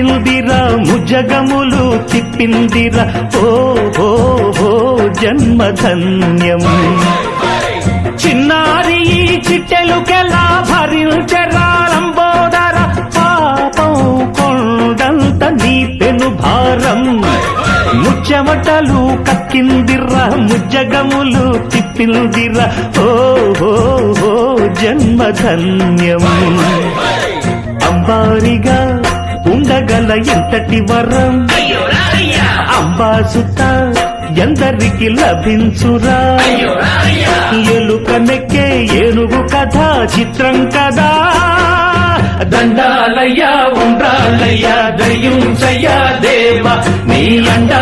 పుట్టిందిరా ముజగములు తిప్పిందిరా ఓ ఓ ఓ జన్మధన్యం చిన్నారి ఈ చిట్టెలుకెలా భరించరాలంబోదర పాపం కొండంత నీ పెను భారం ముచ్చెమటలు కక్కిందిరా ముజ్జగములు తిప్పిందిరా ఓ ఓ ఓ జన్మధన్యం అంబారిగా ఉండగల ఎంతటి వరం అంబాసుత ఎందరికి లభించురా ఎలుక నెక్కే ఏనుగు కథ చిత్రం కదా దండాలయ్యా ఉండాలయ్యా దయ్యుంచయ్యా దేవ నీ అండా